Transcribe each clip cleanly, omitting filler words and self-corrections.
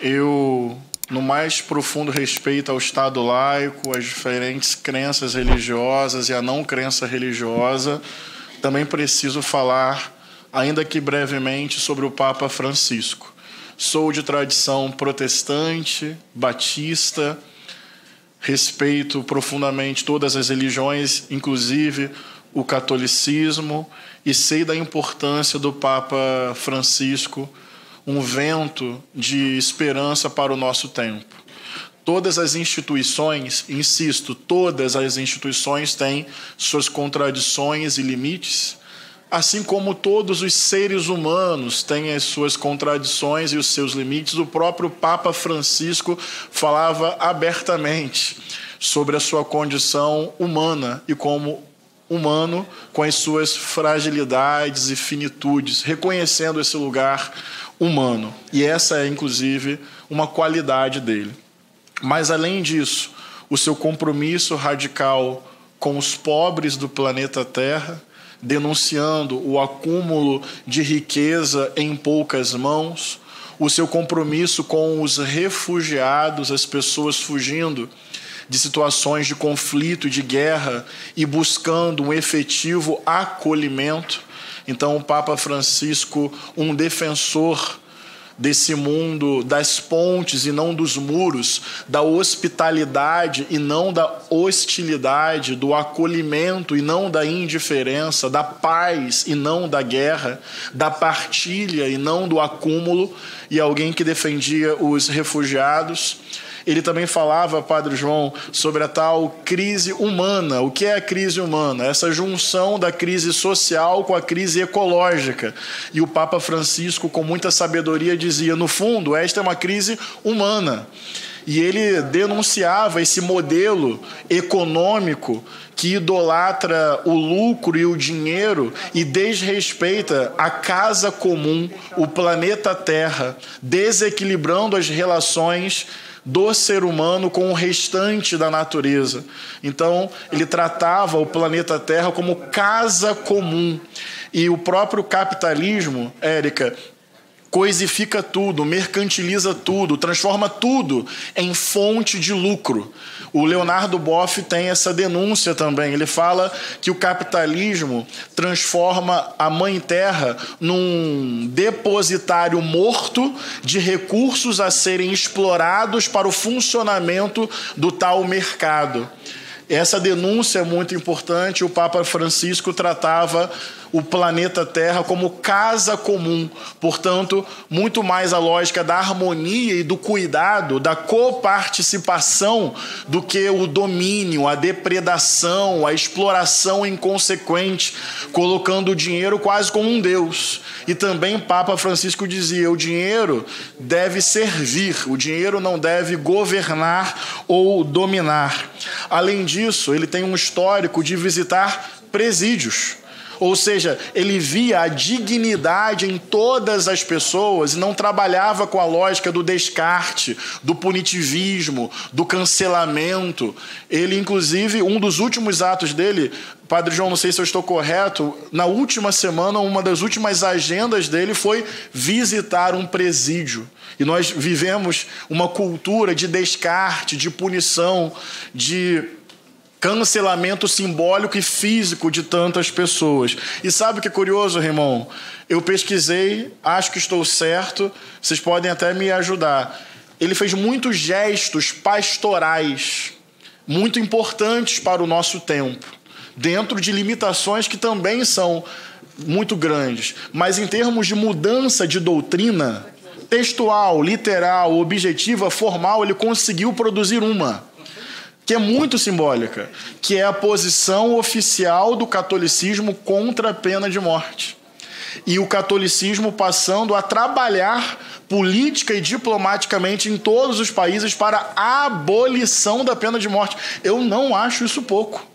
eu, no mais profundo respeito ao Estado laico, às diferentes crenças religiosas e à não crença religiosa, também preciso falar, ainda que brevemente, sobre o Papa Francisco. Sou de tradição protestante, batista, respeito profundamente todas as religiões, inclusive o catolicismo, e sei da importância do Papa Francisco, um vento de esperança para o nosso tempo. Todas as instituições, insisto, todas as instituições têm suas contradições e limites, assim como todos os seres humanos têm as suas contradições e os seus limites. O próprio Papa Francisco falava abertamente sobre a sua condição humana e como humano, com as suas fragilidades e finitudes, reconhecendo esse lugar humano. E essa é, inclusive, uma qualidade dele. Mas, além disso, o seu compromisso radical com os pobres do planeta Terra, denunciando o acúmulo de riqueza em poucas mãos, o seu compromisso com os refugiados, as pessoas fugindo de situações de conflito e de guerra e buscando um efetivo acolhimento. Então, o Papa Francisco, um defensor desse mundo das pontes e não dos muros, da hospitalidade e não da hostilidade, do acolhimento e não da indiferença, da paz e não da guerra, da partilha e não do acúmulo, e alguém que defendia os refugiados. Ele também falava, Padre João, sobre a tal crise humana. O que é a crise humana? Essa junção da crise social com a crise ecológica. E o Papa Francisco, com muita sabedoria, dizia, no fundo, esta é uma crise humana. E ele denunciava esse modelo econômico que idolatra o lucro e o dinheiro e desrespeita a casa comum, o planeta Terra, desequilibrando as relações do ser humano com o restante da natureza. Então, ele tratava o planeta Terra como casa comum. E o próprio capitalismo, Érica, coisifica tudo, mercantiliza tudo, transforma tudo em fonte de lucro. O Leonardo Boff tem essa denúncia também. Ele fala que o capitalismo transforma a Mãe Terra num depositário morto de recursos a serem explorados para o funcionamento do tal mercado. Essa denúncia é muito importante. O Papa Francisco tratava o planeta Terra como casa comum, portanto, muito mais a lógica da harmonia e do cuidado, da coparticipação, do que o domínio, a depredação, a exploração inconsequente, colocando o dinheiro quase como um deus. E também Papa Francisco dizia, o dinheiro deve servir, o dinheiro não deve governar ou dominar. Além disso, ele tem um histórico de visitar presídios. Ou seja, ele via a dignidade em todas as pessoas e não trabalhava com a lógica do descarte, do punitivismo, do cancelamento. Ele, inclusive, um dos últimos atos dele, Padre João, não sei se eu estou correto, na última semana, uma das últimas agendas dele foi visitar um presídio. E nós vivemos uma cultura de descarte, de punição, de cancelamento simbólico e físico de tantas pessoas. E sabe o que é curioso, Raimon? Eu pesquisei, acho que estou certo, vocês podem até me ajudar. Ele fez muitos gestos pastorais, muito importantes para o nosso tempo, dentro de limitações que também são muito grandes. Mas em termos de mudança de doutrina, textual, literal, objetiva, formal, ele conseguiu produzir uma que é muito simbólica, que é a posição oficial do catolicismo contra a pena de morte. E o catolicismo passando a trabalhar política e diplomaticamente em todos os países para a abolição da pena de morte. Eu não acho isso pouco.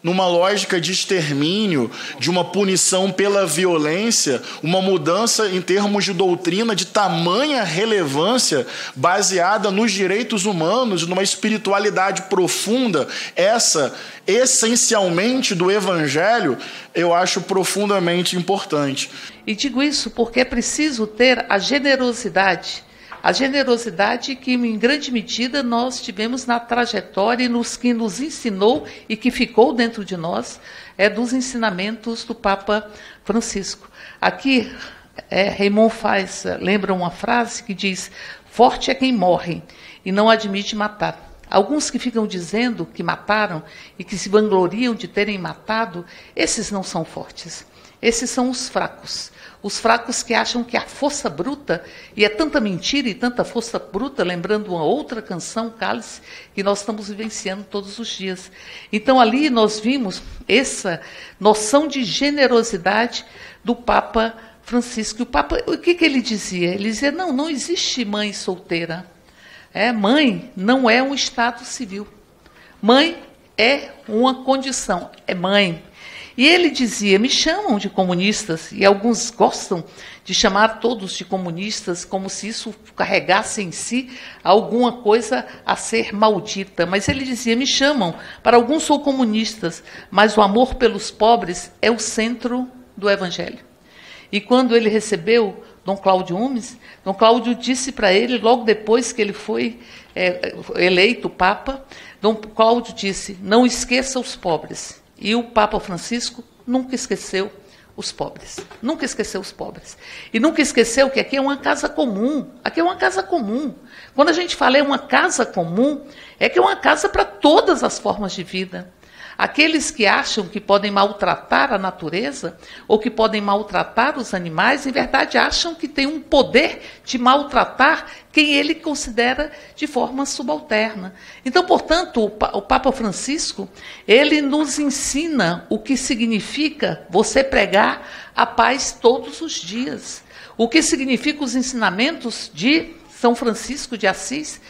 Numa lógica de extermínio, de uma punição pela violência, uma mudança em termos de doutrina de tamanha relevância, baseada nos direitos humanos, numa espiritualidade profunda, essa, essencialmente do Evangelho, eu acho profundamente importante. E digo isso porque é preciso ter a generosidade, A generosidade que, em grande medida, nós tivemos na trajetória e que nos ensinou e que ficou dentro de nós, dos ensinamentos do Papa Francisco. Aqui, Raymond lembra uma frase que diz: forte é quem morre e não admite matar. Alguns que ficam dizendo que mataram e que se vangloriam de terem matado, esses não são fortes. Esses são os fracos que acham que a força bruta, e é tanta mentira e tanta força bruta, lembrando uma outra canção, Cálice, que nós estamos vivenciando todos os dias. Então, ali nós vimos essa noção de generosidade do Papa Francisco. O Papa, o que ele dizia? Ele dizia, não existe mãe solteira. Mãe não é um estado civil. Mãe é uma condição, é mãe. E ele dizia, me chamam de comunistas, e alguns gostam de chamar todos de comunistas, como se isso carregasse em si alguma coisa a ser maldita. Mas ele dizia, me chamam, para alguns sou comunistas, mas o amor pelos pobres é o centro do Evangelho. E quando ele recebeu Dom Cláudio Umes, Dom Cláudio disse para ele, logo depois que ele foi eleito Papa, Dom Cláudio disse, não esqueça os pobres. E o Papa Francisco nunca esqueceu os pobres. Nunca esqueceu os pobres. E nunca esqueceu que aqui é uma casa comum. Aqui é uma casa comum. Quando a gente fala é uma casa comum, é que é uma casa para todas as formas de vida. Aqueles que acham que podem maltratar a natureza ou que podem maltratar os animais, em verdade acham que tem um poder de maltratar quem ele considera de forma subalterna. Então, portanto, o Papa Francisco, ele nos ensina o que significa você pregar a paz todos os dias. O que significa os ensinamentos de São Francisco de Assis,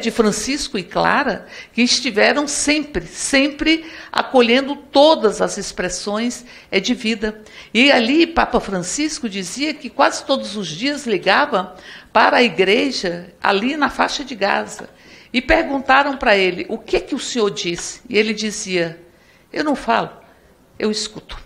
de Francisco e Clara, que estiveram sempre acolhendo todas as expressões de vida. E ali Papa Francisco dizia que quase todos os dias ligava para a igreja ali na faixa de Gaza e perguntaram para ele, o que o senhor disse? E ele dizia, eu não falo, eu escuto.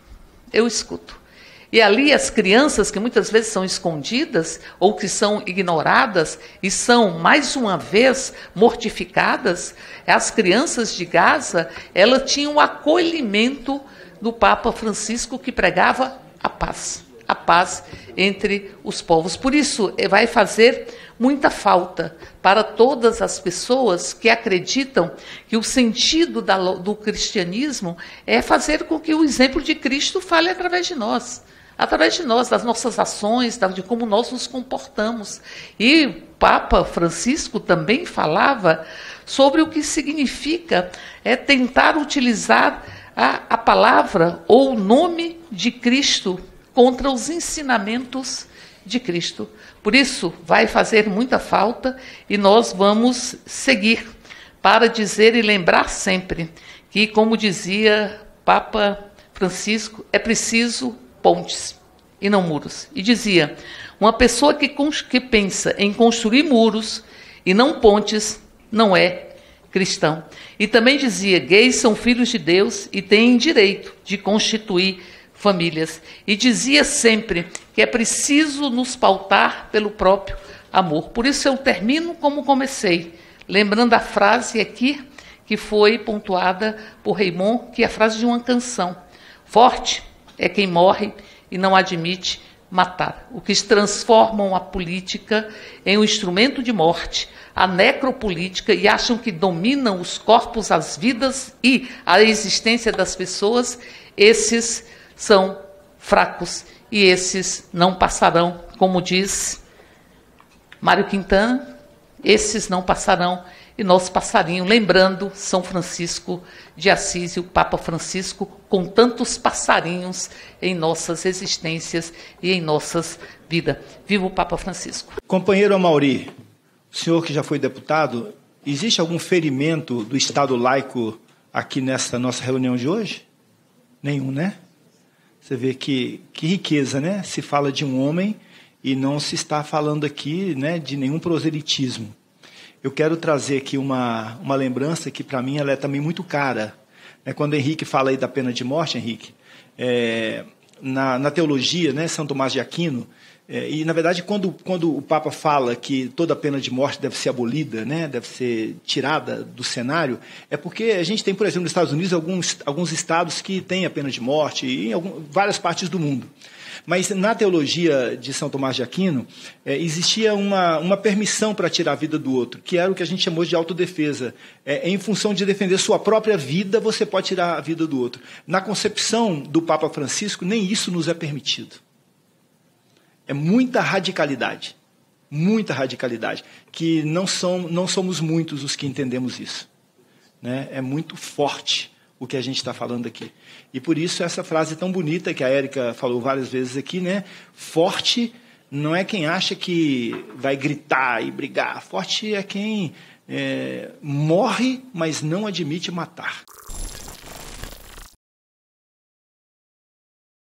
E ali as crianças, que muitas vezes são escondidas ou que são ignoradas e são, mais uma vez, mortificadas, as crianças de Gaza, elas tinham o acolhimento do Papa Francisco, que pregava a paz entre os povos. Por isso, vai fazer muita falta para todas as pessoas que acreditam que o sentido do cristianismo é fazer com que o exemplo de Cristo fale através de nós, das nossas ações, de como nós nos comportamos. E o Papa Francisco também falava sobre o que significa tentar utilizar a palavra ou o nome de Cristo contra os ensinamentos de Cristo. Por isso, vai fazer muita falta e nós vamos seguir para dizer e lembrar sempre que, como dizia Papa Francisco, é preciso pontes e não muros. E dizia, uma pessoa que pensa em construir muros e não pontes não é cristão. E também dizia, gays são filhos de Deus e têm direito de constituir famílias. E dizia sempre que é preciso nos pautar pelo próprio amor. Por isso eu termino como comecei, lembrando a frase aqui que foi pontuada por Raymond, que é a frase de uma canção. Forte é quem morre e não admite matar. O que transformam a política em um instrumento de morte, a necropolítica, e acham que dominam os corpos, as vidas e a existência das pessoas, esses são fracos e esses não passarão, como diz Mário Quintana, esses não passarão e nós passarinhos, lembrando São Francisco de Assis e o Papa Francisco, com tantos passarinhos em nossas existências e em nossas vidas. Viva o Papa Francisco. Companheiro Amaury, o senhor que já foi deputado, existe algum ferimento do Estado laico aqui nessa nossa reunião de hoje? Nenhum, né? Você vê que riqueza, né? Se fala de um homem e não se está falando aqui, né, de nenhum proselitismo. Eu quero trazer aqui uma lembrança que, para mim, ela é também muito cara. Quando Henrique fala aí da pena de morte, Henrique, na teologia, né, São Tomás de Aquino, E, na verdade, quando o Papa fala que toda pena de morte deve ser abolida, né, deve ser tirada do cenário, é porque a gente tem, por exemplo, nos Estados Unidos, alguns estados que têm a pena de morte, e em várias partes do mundo. Mas na teologia de São Tomás de Aquino, existia uma permissão para tirar a vida do outro, que era o que a gente chamou de autodefesa. Em função de defender sua própria vida, você pode tirar a vida do outro. Na concepção do Papa Francisco, nem isso nos é permitido. É muita radicalidade, que não somos muitos os que entendemos isso. Né? É muito forte o que a gente está falando aqui. E por isso essa frase tão bonita que a Érica falou várias vezes aqui, né? Forte não é quem acha que vai gritar e brigar. Forte é quem morre, mas não admite matar.